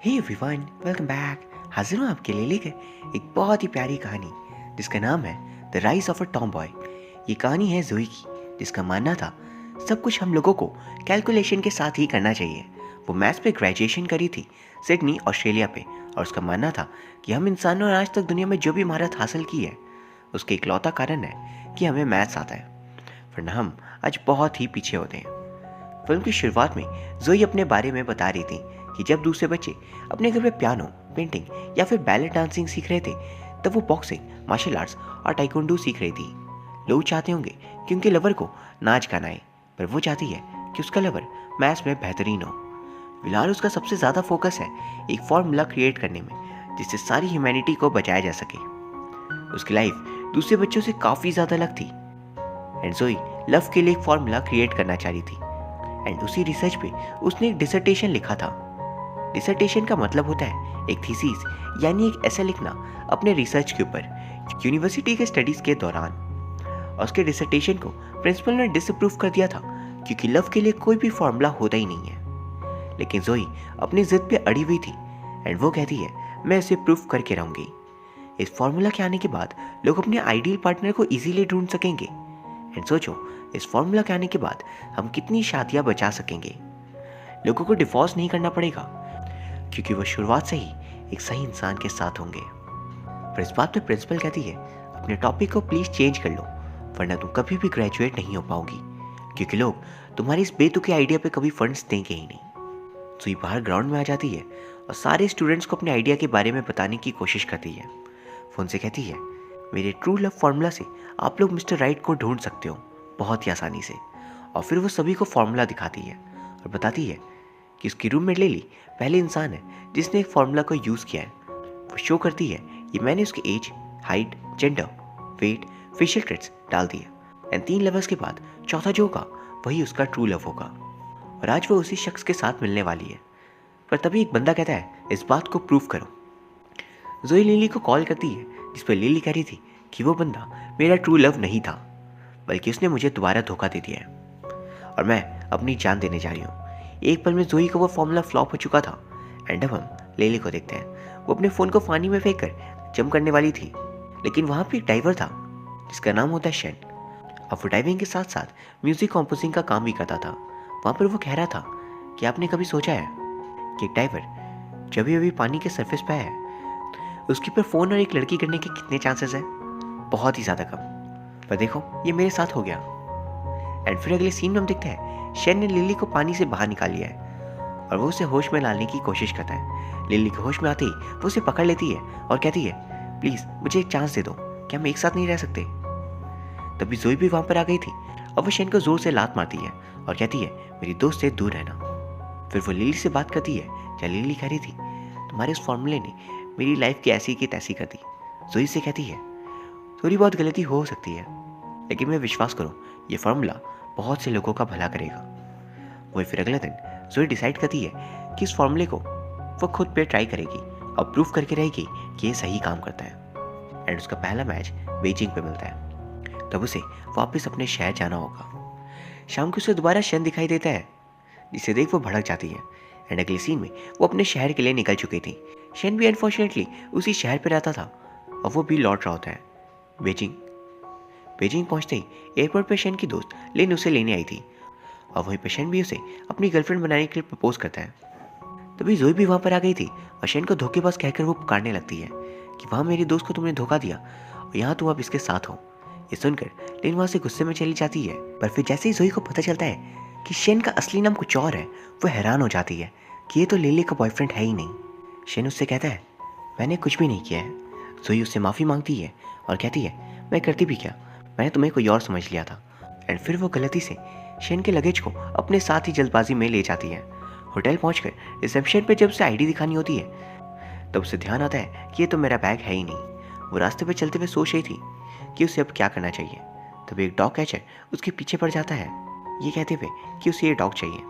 Hey everyone, welcome back. हाजिर हूँ आपके लिए लेकर एक बहुत ही प्यारी कहानी जिसका नाम है the rise of a Tom boy. ये कहानी है जोई की, जिसका मानना था सब कुछ हम लोगों को कैलकुलेशन के साथ ही करना चाहिए। वो मैथ्स पे ग्रेजुएशन करी थी सिडनी, ऑस्ट्रेलिया पे, और उसका मानना था कि हम इंसानों ने आज तक दुनिया में जो भी महारत हासिल की है उसके इकलौता कारण है कि हमें मैथ्स आता है, वरना हम आज बहुत ही पीछे होते हैं। फिल्म की शुरुआत में जोई अपने बारे में बता रही थी कि जब दूसरे बच्चे अपने घर में पियानो, पेंटिंग या फिर बैले डांसिंग सीख रहे थे, तब वो बॉक्सिंग, मार्शल आर्ट्स और टाइकोंडो सीख रही थी। लोग चाहते होंगे कि उनके लवर को नाच गाना आए, पर वो चाहती है कि उसका लवर मैथ्स में बेहतरीन हो। फिलहाल उसका सबसे ज़्यादा फोकस है एक फॉर्मूला क्रिएट करने में जिससे सारी ह्यूमैनिटी को बचाया जा सके। उसकी लाइफ दूसरे बच्चों से काफ़ी ज़्यादा अलग थी एंड जोई लव के लिए एक फॉर्मूला क्रिएट करना चाह रही थी। एंड उसी रिसर्च पे उसने एक डिसर्टेशन लिखा था। डिसर्टेशन का मतलब होता है एक थीसिस, यानी एक ऐसा लिखना अपने रिसर्च के ऊपर यूनिवर्सिटी के स्टडीज के दौरान। और उसके डिसर्टेशन को प्रिंसिपल ने डिसअप्रूव कर दिया था क्योंकि लव के लिए कोई भी फॉर्मूला होता ही नहीं है। लेकिन जोई अपनी जिद पे अड़ी हुई थी एंड वो कहती है मैं इसे प्रूफ करके रहूंगी। इस फॉर्मूला के आने के बाद लोग अपने आइडियल पार्टनर को इजीली ढूंढ सकेंगे। एंड सोचो, इस फॉर्मूला के आने के बाद हम कितनी शादियां बचा सकेंगे। लोगों को डिवोर्स नहीं करना पड़ेगा क्योंकि वो शुरुआत से ही एक सही इंसान के साथ होंगे। पर इस बात पे प्रिंसिपल कहती है अपने टॉपिक को प्लीज चेंज कर लो, वरना तुम कभी भी ग्रेजुएट नहीं हो पाओगी क्योंकि लोग तुम्हारी इस बेतुके आइडिया पे कभी फंड्स देंगे ही नहीं। तो ये बाहर ग्राउंड में आ जाती है और सारे स्टूडेंट्स को अपने आइडिया के बारे में बताने की कोशिश करती है। वो उनसे कहती है मेरे ट्रू लव फॉर्मूला से आप लोग मिस्टर राइट को ढूंढ सकते हो बहुत ही आसानी से। और फिर वो सभी को फॉर्मूला दिखाती है और बताती है कि उसकी रूममेट लिली पहले इंसान है जिसने एक फार्मूला को यूज़ किया है। वो शो करती है ये मैंने उसके age, height, gender, weight, facial traits डाल दिया एंड 3 लवर्स के बाद चौथा जो होगा वही उसका ट्रू लव होगा। और आज वो उसी शख्स के साथ मिलने वाली है। पर तभी एक बंदा कहता है इस बात को प्रूव करो। जोई लिली को कॉल करती है जिस पर लिली कह रही थी कि वो बंदा मेरा ट्रू लव नहीं था, बल्कि उसने मुझे दोबारा धोखा दे दिया है और मैं अपनी जान देने जा रही हूँ। एक पल में जोई को वो फॉर्मूला फ्लॉप हो चुका था एंड अब हम लिली को देखते हैं। वो अपने फ़ोन को पानी में फेंक कर जंप करने वाली थी, लेकिन वहाँ पे एक डाइवर था जिसका नाम होता है शेन। अब वो डाइविंग के साथ साथ म्यूज़िक कंपोजिंग का काम भी करता था। वहाँ पर वो कह रहा था कि आपने कभी सोचा है कि एक डाइवर जब भी पानी के सरफेस पे है उसके ऊपर फ़ोन और एक लड़की करने के कितने चांसेस हैं? बहुत ही ज़्यादा कम। पर देखो ये मेरे साथ हो गया। एंड फिर अगले सीन में हम देखते हैं शेन ने लिली को पानी से बाहर निकाल लिया है और वो उसे होश में लाने की कोशिश करता है। लिली के होश में आते ही वो उसे पकड़ लेती है और कहती है प्लीज़ मुझे एक चांस दे दो, क्या हम एक साथ नहीं रह सकते? तभी जोई भी वहाँ पर आ गई थी और वो शेन को जोर से लात मारती है और कहती है मेरी दोस्त से दूर रहना। फिर वो लिली से बात करती है जहाँ लिली कह रही थी तुम्हारे उस फॉर्मूले ने मेरी लाइफ की ऐसी की तैसी कर दी। जोई से कहती है थोड़ी बहुत गलती हो सकती है, लेकिन मैं विश्वास करूँ ये फार्मूला बहुत से लोगों का भला करेगा। वही फिर अगले दिन जोई डिसाइड करती है कि इस फार्मूले को वो खुद पे ट्राई करेगी और प्रूफ करके रहेगी कि ये सही काम करता है। एंड उसका पहला मैच बीजिंग पे मिलता है। तब उसे वापस अपने शहर जाना होगा। शाम को उसे दोबारा शन दिखाई देता है जिसे देख वो भड़क जाती है। एंड अगले सीन में वो अपने शहर के लिए निकल चुकी थी। शन भी अनफॉर्चुनेटली उसी शहर पर रहता था और वो भी लौट रहा होता है बीजिंग पहुंचते ही एयरपोर्ट पर शन की दोस्त लिन उसे लेने आई थी और वहीं पर शन भी उसे अपनी गर्लफ्रेंड बनाने के लिए प्रपोज करता है। तभी जोई भी वहां पर आ गई थी और शन को धोखेबाज कहकर वो पुकारने लगती है कि वहां मेरी दोस्त को तुमने धोखा दिया और यहाँ तुम अब इसके साथ हो। ये सुनकर लिन वहां से गुस्से में चली जाती है। पर फिर जैसे ही जोई को पता चलता है कि शन का असली नाम कुछ और है, वो हैरान हो जाती है कि ये तो लिली का बॉयफ्रेंड है ही नहीं। शन उससे कहता है मैंने कुछ भी नहीं किया है। जोई उससे माफ़ी मांगती है और कहती है मैं करती भी क्या, मैंने तुम्हें कोई और समझ लिया था। एंड फिर वो गलती से शेन के लगेज को अपने साथ ही जल्दबाजी में ले जाती है। होटल पहुंचकर रिसेप्शन पे जब उसे आईडी दिखानी होती है तब उसे ध्यान आता है कि ये तो मेरा बैग है ही नहीं। वो रास्ते पे चलते हुए सोच रही थी कि उसे अब क्या करना चाहिए। तभी एक डॉग कैचर उसके पीछे पड़ जाता है ये कहते हुए कि उसे ये डॉग चाहिए।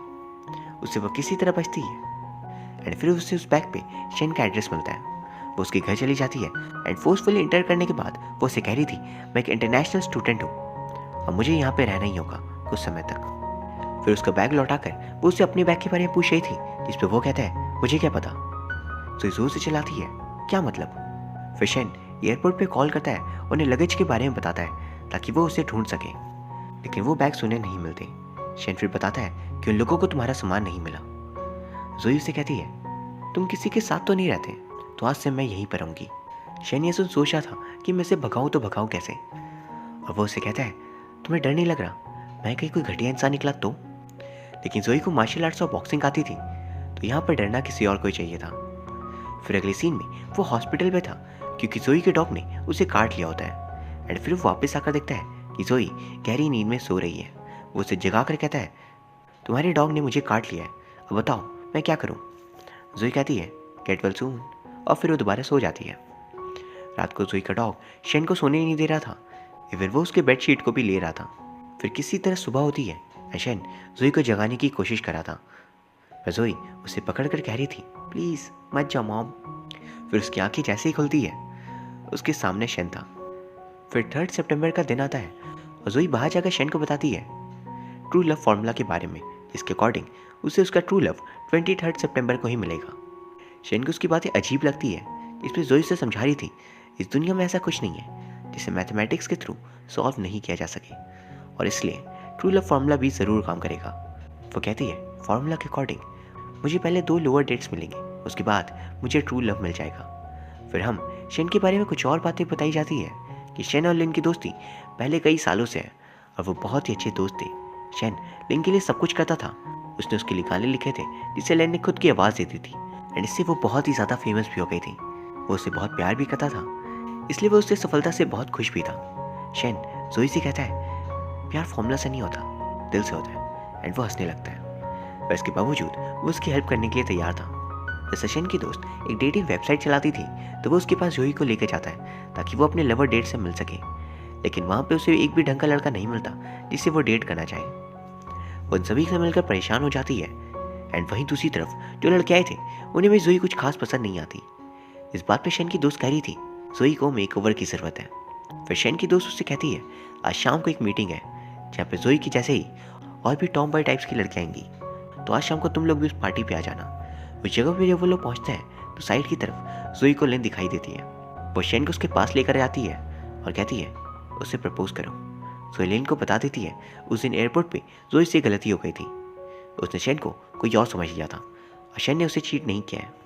उससे वो किसी तरह बचती है एंड फिर उसे उस बैग पे शेन का एड्रेस मिलता है। वो उसके घर चली जाती है एंड फोर्सफुली इंटर करने के बाद वो उसे कह रही थी मैं एक इंटरनेशनल स्टूडेंट हूँ और मुझे यहाँ पे रहना ही होगा कुछ समय तक। फिर उसका बैग लौटाकर वो उसे अपने बैग के बारे में पूछ रही थी जिस पे वो कहता है मुझे क्या पता। जोई जोर से चिल्लाती है, क्या मतलब? फिर शेन एयरपोर्ट पे कॉल करता है, उन्हें लगेज के बारे में बताता है ताकि वो उसे ढूंढ सके, लेकिन वो बैग्स उन्हें नहीं मिलते। शेन फिर बताता है कि उन लोगों को तुम्हारा सामान नहीं मिला। जोई उसे कहती है, तुम किसी के साथ तो नहीं रहते, तो आज से मैं यहीं पर रहूंगी। शेन ये सोच रहा था कि मैं इसे भगाऊं तो भगाऊं कैसे, और वो उसे कहता है, तुम्हें डर नहीं लग रहा मैं कहीं कोई घटिया इंसान निकला तो? लेकिन जोई को मार्शल आर्ट्स और बॉक्सिंग आती थी, तो यहाँ पर डरना किसी और को ही चाहिए था। फिर अगले सीन में वो हॉस्पिटल में था क्योंकि जोई के डॉग ने उसे काट लिया होता है। एंड फिर वो वापस आकर देखता है कि जोई गहरी नींद में सो रही है। वो उसे जगा कर कहता है, तुम्हारे डॉग ने मुझे काट लिया है, अब बताओ मैं क्या करूँ? जोई कहती है, गेट वेल सून, और फिर वो दोबारा सो जाती है। रात को जोई का डॉग शेन को सोने ही नहीं दे रहा था, इवन वो उसके बेडशीट को भी ले रहा था। फिर किसी तरह सुबह होती है, शेन जोई को जगाने की कोशिश कर रहा था, पर जोई उसे पकड़कर कह रही थी, प्लीज़ मत जाओ मॉम। फिर उसकी आंखें जैसे ही खुलती है, उसके सामने शेन था। फिर 3 सितंबर का दिन आता है और जोई बाहर जाकर शेन को बताती है ट्रू लव फॉर्मूला के बारे में, जिसके अकॉर्डिंग उसे उसका ट्रू लव 23 सितंबर को ही मिलेगा। शेन को उसकी बातें अजीब लगती है। इसमें जोई से समझा रही थी, इस दुनिया में ऐसा कुछ नहीं है जिसे मैथमेटिक्स के थ्रू सॉल्व नहीं किया जा सके, और इसलिए ट्रू लव फार्मूला भी ज़रूर काम करेगा। वो कहती है, फार्मूला के अकॉर्डिंग मुझे पहले 2 लोअर डेट्स मिलेंगे, उसके बाद मुझे ट्रू लव मिल जाएगा। फिर हम शेन के बारे में कुछ और बातें बताई जाती है कि शेन और लिन की दोस्ती पहले कई सालों से है और वो बहुत ही अच्छे दोस्त थे। शेन लिन के लिए सब कुछ करता था, उसने उसके लिए गाने लिखे थे जिसे लिन ने खुद की आवाज़ देती थी, एंड इससे वो बहुत ही ज़्यादा फेमस भी हो गई थी। वो उसे बहुत प्यार भी करता था, इसलिए वो उससे सफलता से बहुत खुश भी था। शेन जोई से कहता है, प्यार फॉर्मूला से नहीं होता, दिल से होता है, एंड वो हंसने लगता है। पर इसके बावजूद वो उसकी हेल्प करने के लिए तैयार था। जैसे शेन की दोस्त एक डेटिंग वेबसाइट चलाती थी, तो वो उसके पास जोई को लेकर जाता है ताकि वो अपने लवर डेट से मिल सके, लेकिन वहाँ पे उसे एक भी ढंग का लड़का नहीं मिलता जिससे वो डेट करना चाहे। वो उन सभी से मिलकर परेशान हो जाती है, एंड वहीं दूसरी तरफ जो लड़के आए थे उन्हें भी जोई कुछ खास पसंद नहीं आती। इस बात पे शेन की दोस्त कह रही थी, जोई को मेकओवर की ज़रूरत है। फिर शेन की दोस्त उससे कहती है, आज शाम को एक मीटिंग है जहाँ पे जोई की जैसे ही और भी टॉम बॉय टाइप्स की लड़कियाँ आएंगी, तो आज शाम को तुम लोग भी उस पार्टी पे आ जाना। उस जगह पे जब वो लोग पहुँचते हैं तो साइड की तरफ जोई को लिन दिखाई देती है। वो शेन को उसके पास लेकर जाती है और कहती है, उससे प्रपोज करो। जोई लिन को बता देती है उस दिन एयरपोर्ट पे जोई से गलती हो गई थी, उसने शेन को कोई और समझ लिया था और शेन ने उसे चीट नहीं किया है।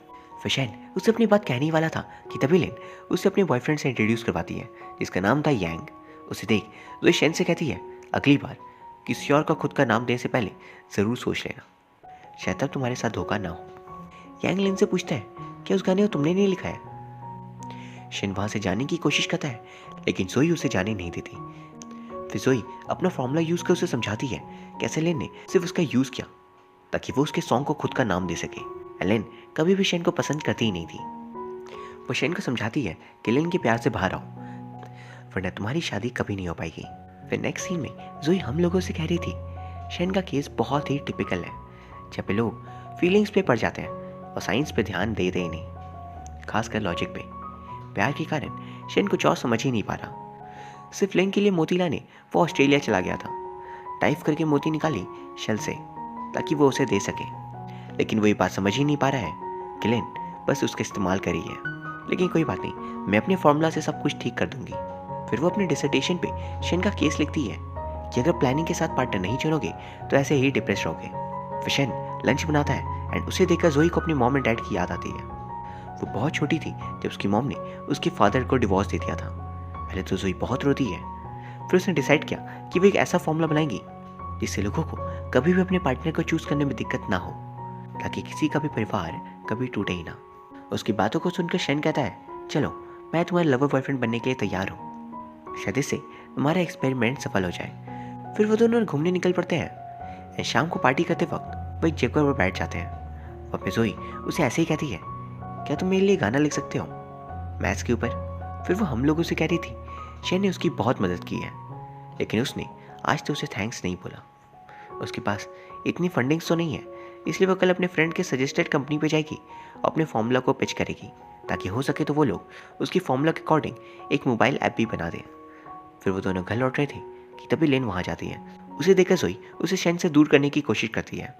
फिर शेन उसे अपनी बात कहने ही वाला था कि तभी लिन उसे अपने बॉयफ्रेंड से इंट्रोड्यूस करवाती है जिसका नाम था यांग। उसे देख जोई शेन से कहती है, अगली बार किसी और का खुद का नाम देने से पहले ज़रूर सोच लेना, शायद तब तुम्हारे साथ धोखा ना हो। यांग लिन से पूछता है, क्या उस गाने को तुमने नहीं लिखा है? शेन वहाँ से जाने की कोशिश करता है, लेकिन जोई उसे जाने नहीं देती। फिर जोई अपना फॉर्मूला यूज़ कर उसे समझाती है कैसे लिन ने सिर्फ उसका यूज़ किया ताकि वो उसके सॉन्ग को खुद का नाम दे सके। लिन कभी भी शेन को पसंद करती ही नहीं थी। वो शेन को समझाती है कि लिन के प्यार से बाहर आओ, वरना तुम्हारी शादी कभी नहीं हो पाएगी। फिर नेक्स्ट सीन में जोई हम लोगों से कह रही थी, शेन का केस बहुत ही टिपिकल है जहाँ पे लोग फीलिंग्स पे पड़ जाते हैं और साइंस पे ध्यान देते ही नहीं, खासकर लॉजिक पे। प्यार के कारण शेन कुछ और समझ ही नहीं पा रहा। सिर्फ लिन के लिए मोती लाने वो ऑस्ट्रेलिया चला गया था, टाइप करके मोती निकाली शेल से ताकि वो उसे दे सके, लेकिन वो ये बात समझ ही नहीं पा रहा है कि लिन बस उसका इस्तेमाल कर रही है। लेकिन कोई बात नहीं, मैं अपने फॉर्मूला से सब कुछ ठीक कर दूंगी। फिर वो अपने डिसर्टेशन पे शेन का केस लिखती है कि अगर प्लानिंग के साथ पार्टनर नहीं चुनोगे तो ऐसे ही डिप्रेस रहोगे। फिर शेन लंच बनाता है एंड उसे देखकर जोई को अपनी मॉम एंड डैड की याद आती है। वो बहुत छोटी थी जब उसकी मॉम ने उसके फादर को डिवोर्स दे दिया था। पहले तो जोई बहुत रोती है, फिर उसने डिसाइड किया कि वो एक ऐसा फॉर्मूला बनाएगी जिससे लोगों को कभी भी अपने पार्टनर को चूज करने में दिक्कत ना हो, ताकि किसी का भी परिवार कभी टूटे ही ना। उसकी बातों को सुनकर शेन कहता है, चलो मैं तुम्हारे लवर बॉयफ्रेंड बनने के लिए तैयार हूँ, शायद इससे तुम्हारा एक्सपेरिमेंट सफल हो जाए। फिर वो दोनों घूमने निकल पड़ते हैं। शाम को पार्टी करते वक्त वो एक जगह पर बैठ जाते हैं। वहाँ पे जोई उसे ऐसे ही कहती है, क्या तुम मेरे लिए गाना लिख सकते हो मैथ्स के ऊपर? फिर वो हम लोगों से कह रही थी शेन ने उसकी बहुत मदद की है, लेकिन उसने आज तो उसे थैंक्स नहीं बोला। उसके पास इतनी फंडिंग्स तो नहीं है, इसलिए वो कल अपने फ्रेंड के सजेस्टेड कंपनी पे जाएगी और अपने फॉर्मूला को पिच करेगी ताकि हो सके तो वो लोग उसकी फॉर्मूला के अकॉर्डिंग एक मोबाइल ऐप भी बना दें। फिर वो दोनों घर लौट रहे थे कि तभी लेन वहाँ जाती है। उसे देखकर जोई उसे शेन से दूर करने की कोशिश करती है,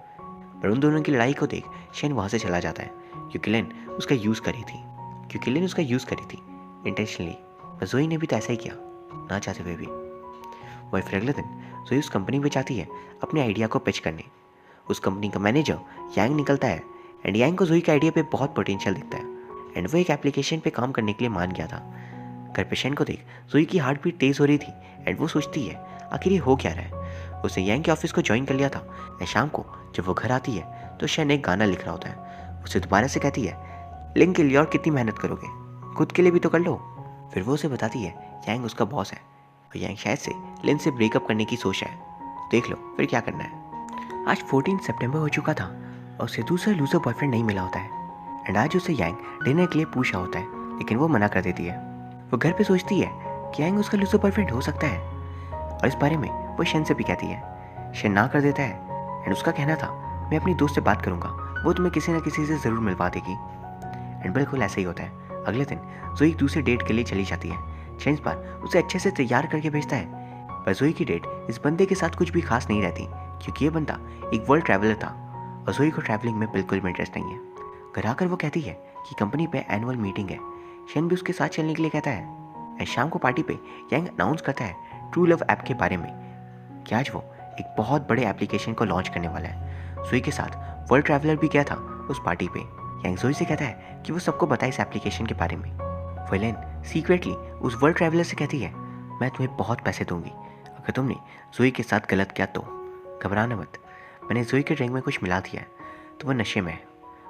पर उन दोनों की लड़ाई को देख शेन वहाँ से चला जाता है क्योंकि लेन उसका यूज़ करी थी इंटेंशनली। पर जोई ने भी तो ऐसा ही किया, ना चाहते हुए भी। वही फिर अगले दिन जोई उस कंपनी में जाती है अपने आइडिया को पिच करने। उस कंपनी का मैनेजर यांग निकलता है एंड यांग को जोई के आइडिया पे बहुत पोटेंशियल दिखता है एंड वो एक एप्लीकेशन पे काम करने के लिए मान गया था। घर पे शेन को देख जोई की हार्ट बीट तेज हो रही थी एंड वो सोचती है आखिर ये हो क्या रहा है। उसने यांग के ऑफिस को ज्वाइन कर लिया था एंड शाम को जब वो घर आती है तो शेन एक गाना लिख रहा होता है। उसे दोबारा से कहती है लिन के लिए और कितनी मेहनत करोगे, खुद के लिए भी तो कर लो। फिर वो उसे बताती है यांग उसका बॉस है और यांग शायद से लिन से ब्रेकअप करने की सोच है, देख लो फिर क्या करना है। आज 14 सितंबर हो चुका था और उसे दूसरा लूजर बॉयफ्रेंड नहीं मिला होता है एंड आज उसे यांग डिनर के लिए पूछा होता है लेकिन वो मना कर देती है। वो घर पे सोचती है कि यांग उसका लूजर बॉयफ्रेंड हो सकता है और इस बारे में वो शेन से भी कहती है। शेन ना कर देता है एंड उसका कहना था मैं अपनी दोस्त से बात करूंगा, वो तुम्हें किसी ना किसी से ज़रूर मिलवा देगी। एंड बिल्कुल ऐसा ही होता है। अगले दिन जोई एक दूसरे डेट के लिए चली जाती है। शेन इस बार उसे अच्छे से तैयार करके भेजता है पर जोई की डेट इस बंदे के साथ कुछ भी खास नहीं रहती क्योंकि ये बंदा एक वर्ल्ड ट्रैवलर था और जोई को ट्रैवलिंग में बिल्कुल भी इंटरेस्ट नहीं है। घर आकर वो कहती है कि कंपनी पे एनुअल मीटिंग है। शेन भी उसके साथ चलने के लिए कहता है एंड शाम को पार्टी पे यांग अनाउंस करता है ट्रू लव ऐप के बारे में कि आज वो एक बहुत बड़े एप्लीकेशन को लॉन्च करने वाला है। जोई के साथ वर्ल्ड ट्रैवलर भी गया था उस पार्टी पे। यांग जोई से कहता है कि वो सबको बताए इस एप्लीकेशन के बारे में। वेलेन सीक्रेटली उस वर्ल्ड ट्रैवलर से कहती है मैं तुम्हें बहुत पैसे दूंगी अगर तुमने जोई के साथ गलत किया तो। घबराना मत, मैंने जोई के ड्रिंक में कुछ मिला दिया है तो वो नशे में है।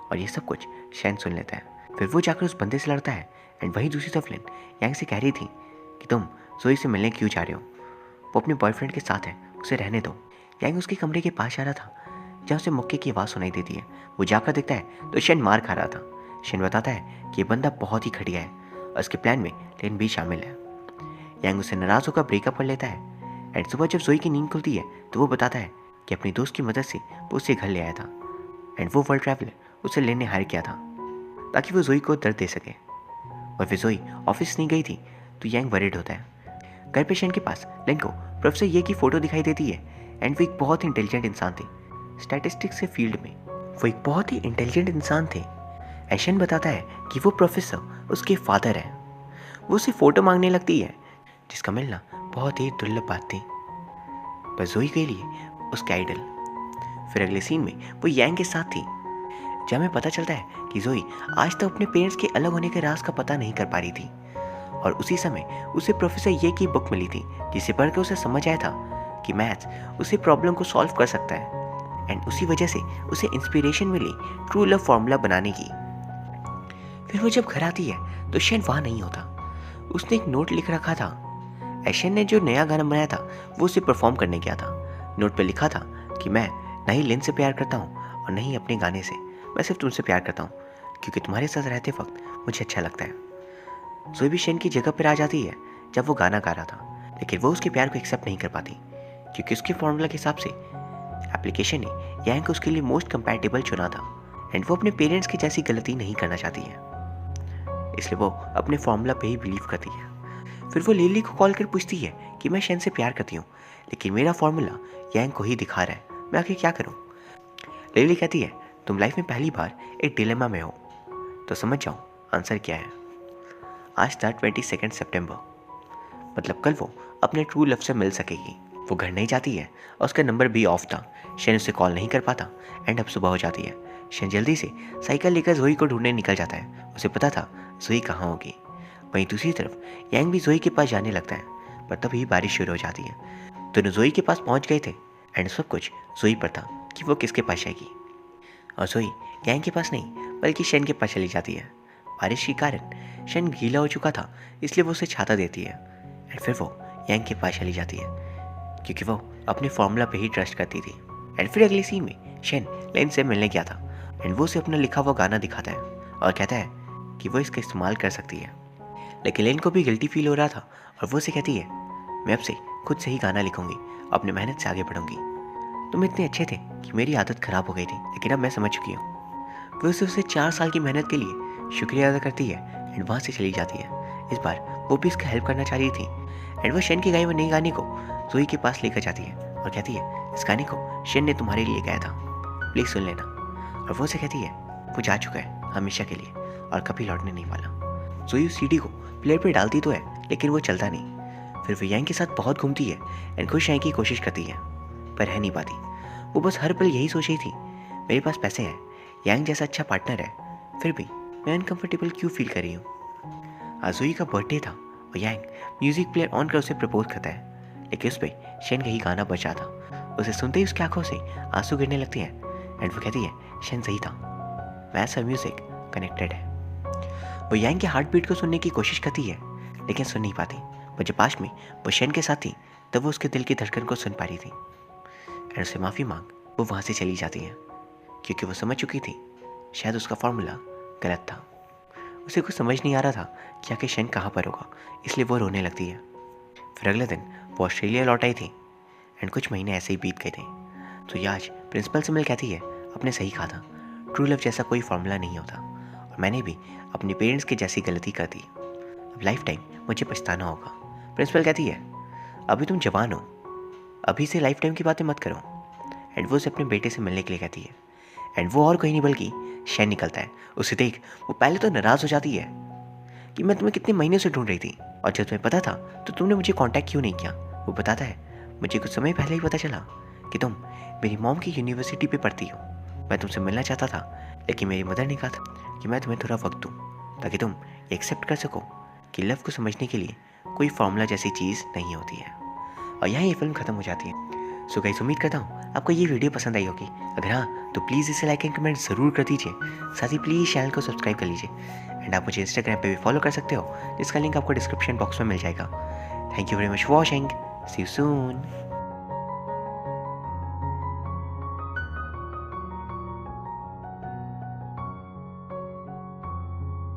और ये सब कुछ शेन सुन लेता है। फिर वो जाकर उस बंदे से लड़ता है एंड वहीं दूसरी तरफ लिन यांग से कह रही थी कि तुम जोई से मिलने क्यों जा रहे हो, वो अपने बॉयफ्रेंड के साथ है, उसे रहने दो। यांग उसके कमरे के पास जा रहा था जहाँ उसे मुक्के की आवाज़ सुनाई देती है। वो जाकर देखता है तो शेन मार खा रहा था। शेन बताता है कि ये बंदा बहुत ही घटिया है और इसके प्लान में लिन भी शामिल है। यांग उससे नाराज़ होकर ब्रेकअप कर लेता है एंड सुबह जब जोई की नींद खुलती है तो वो बताता है कि अपनी दोस्त की मदद से वो उसे घर ले आया था एंड वो वर्ल्ड ट्रैवलर उसे लेने हायर किया था ताकि वो जोई को दर्द दे सके। और फिर जोई ऑफिस नहीं गई थी तो यांग वरीड होता है। घर पे शेन के पास लिन को प्रोफेसर ये की फ़ोटो दिखाई देती है एंड वो एक बहुत ही इंटेलिजेंट इंसान थे स्टैटिस्टिक्स के फील्ड में। वो एक बहुत ही इंटेलिजेंट इंसान थे। शेन बताता है कि वो प्रोफेसर उसके फादर हैं। वो उसे फ़ोटो मांगने लगती है जिसका मिलना बहुत ही दुर्लभ बात थी पर जोई के लिए उसके आइडल। फिर अगले सीन में वो यांग के साथ थी जहाँ हमें पता चलता है कि जोई आज तक अपने पेरेंट्स के अलग होने के राज का पता नहीं कर पा रही थी और उसी समय उसे प्रोफेसर ये की बुक मिली थी जिसे पढ़कर उसे समझ आया था कि मैथ्स उसे प्रॉब्लम को सॉल्व कर सकता है एंड उसी वजह से उसे इंस्पिरेशन मिली ट्रू लव फॉर्मूला बनाने की। फिर वो जब घर आती है तो शेन वहाँ नहीं होता। उसने एक नोट लिख रखा था। शेन ने जो नया गाना बनाया था वो उसे परफॉर्म करने गया था। नोट पे लिखा था कि मैं न ही लिन से प्यार करता हूँ और न ही अपने गाने से, मैं सिर्फ तुमसे प्यार करता हूँ क्योंकि तुम्हारे साथ रहते वक्त मुझे अच्छा लगता है। जोई भी शेन की जगह पर आ जाती है जब वो गाना गा रहा था लेकिन वो उसके प्यार को एक्सेप्ट नहीं कर पाती क्योंकि उसके फॉर्मूला के हिसाब से एप्लीकेशन ने यांग को उसके लिए मोस्ट कंपैटिबल चुना था एंड वो अपने पेरेंट्स की जैसी गलती नहीं करना चाहती है, इसलिए वो अपने फॉर्मूला पे ही बिलीव करती है। फिर वो लिली को कॉल कर पूछती है कि मैं शेन से प्यार करती हूँ लेकिन मेरा फॉर्मूला यांग को ही दिखा रहा है, मैं आखिर क्या करूँ। लिली कहती है तुम लाइफ में पहली बार एक डिलेमा में हो तो समझ जाओ आंसर क्या है। आज था 22 सितंबर, मतलब कल वो अपने ट्रू लव से मिल सकेगी। वो घर नहीं जाती है और उसका नंबर भी ऑफ था। शेन उसे कॉल नहीं कर पाता एंड अब सुबह हो जाती है। शेन जल्दी से साइकिल लेकर जोई को ढूंढने निकल जाता है। उसे पता था जोई कहाँ होगी। वहीं दूसरी तरफ यांग भी जोई के पास जाने लगता है पर तभी बारिश शुरू हो जाती है। दोनों जोई के पास पहुंच गए थे एंड सब कुछ जोई पर था कि वो किसके पास जाएगी और जोई यांग के पास नहीं बल्कि शेन के पास चली जाती है। बारिश के कारण शेन गीला हो चुका था इसलिए वो उसे छाता देती है एंड फिर वो यांग के पास चली जाती है क्योंकि वो अपने फॉर्मूला पे ही ट्रस्ट करती थी। एंड फिर अगले सीन में शेन लिन से मिलने गया था एंड वो उसे अपना लिखा हुआ गाना दिखाता है और कहता है कि वो इसका इस्तेमाल कर सकती है। लेकिन लिन को भी गिल्टी फील हो रहा था और वो उसे कहती है मैं अब से खुद से ही गाना लिखूंगी, अपने मेहनत से आगे बढ़ूंगी। तुम इतने अच्छे थे कि मेरी आदत खराब हो गई थी लेकिन अब मैं समझ चुकी हूँ। वो उसे 4 साल की मेहनत के लिए शुक्रिया अदा करती है एंड वहाँ से चली जाती है। इस बार वो भी इसका हेल्प करना चाह रही थी एंड वो शेन की गाए हुए नए गाने को जोई के पास लेकर जाती है और कहती है इस गाने को शेन ने तुम्हारे लिए गाया था, प्लीज़ सुन लेना। और वो उसे कहती है वो जा चुका है, हमेशा के लिए और कभी लौटने नहीं वाला। जोई उस सीडी को प्लेयर पे डालती तो है लेकिन वो चलता नहीं। फिर वो यांग के साथ बहुत घूमती है एंड खुश रहने की कोशिश करती है पर रह नहीं पाती। वो बस हर पल यही सोच रही थी, मेरे पास पैसे हैं, यांग जैसा अच्छा पार्टनर है, फिर भी मैं अनकंफर्टेबल क्यों फील कर रही हूँ। आज जोई का बर्थडे था और यांग म्यूजिक प्लेयर ऑन कर उसे प्रपोज करता है लेकिन उस पर शेन का ही गाना बजा था। उसे सुनते ही उसकी आंखों से आंसू गिरने लगते हैं एंड वो कहती है शेन सही था, मैथ्स और म्यूजिक कनेक्टेड है। वो यांग के हार्ट बीट को सुनने की कोशिश करती है लेकिन सुन नहीं पाती। वो जब पास में वो शेन के साथ थी तब वो उसके दिल की धड़कन को सुन पा रही थी एंड उसे माफ़ी मांग वो वहाँ से चली जाती है क्योंकि वो समझ चुकी थी शायद उसका फॉर्मूला गलत था। उसे कुछ समझ नहीं आ रहा था कि आखिर शेन कहाँ पर होगा, इसलिए वो रोने लगती है। फिर अगले दिन वो ऑस्ट्रेलिया लौट आई थी एंड कुछ महीने ऐसे ही बीत गए थे। तो ये आज प्रिंसिपल से मिल कहती है आपने सही कहा था, ट्रू लव जैसा कोई फॉर्मूला नहीं होता और मैंने भी अपने पेरेंट्स की जैसी गलती कर दी, अब लाइफ टाइम मुझे पछताना होगा। प्रिंसिपल कहती है अभी तुम जवान हो, अभी से लाइफ टाइम की बातें मत करो एंड वो उसे अपने बेटे से मिलने के लिए कहती है एंड वो और कहीं नहीं बल्कि शेन निकलता है। उसे देख वो पहले तो नाराज़ हो जाती है कि मैं तुम्हें कितने महीने से ढूंढ रही थी और जब तुम्हें पता था तो तुमने मुझे कांटेक्ट क्यों नहीं किया। वो बताता है मुझे कुछ समय पहले ही पता चला कि तुम मेरी मॉम की यूनिवर्सिटी पे पढ़ती हो, मैं तुमसे मिलना चाहता था लेकिन मेरी मदर ने कहा था कि मैं तुम्हें थोड़ा वक्त दूँ ताकि तुम एक्सेप्ट कर सको कि लव को समझने के लिए कोई फॉर्मूला जैसी चीज़ नहीं होती है। और यहाँ ये फिल्म ख़त्म हो जाती है। सो गाइस उम्मीद करता हूँ आपको ये वीडियो पसंद आई होगी। अगर हाँ तो प्लीज़ इसे लाइक एंड कमेंट ज़रूर कर दीजिए, साथ ही प्लीज़ चैनल को सब्सक्राइब कर लीजिए एंड आप मुझे इंस्टाग्राम पे भी फॉलो कर सकते हो जिसका लिंक आपको डिस्क्रिप्शन बॉक्स में मिल जाएगा। Thank you very much for watching, see you soon.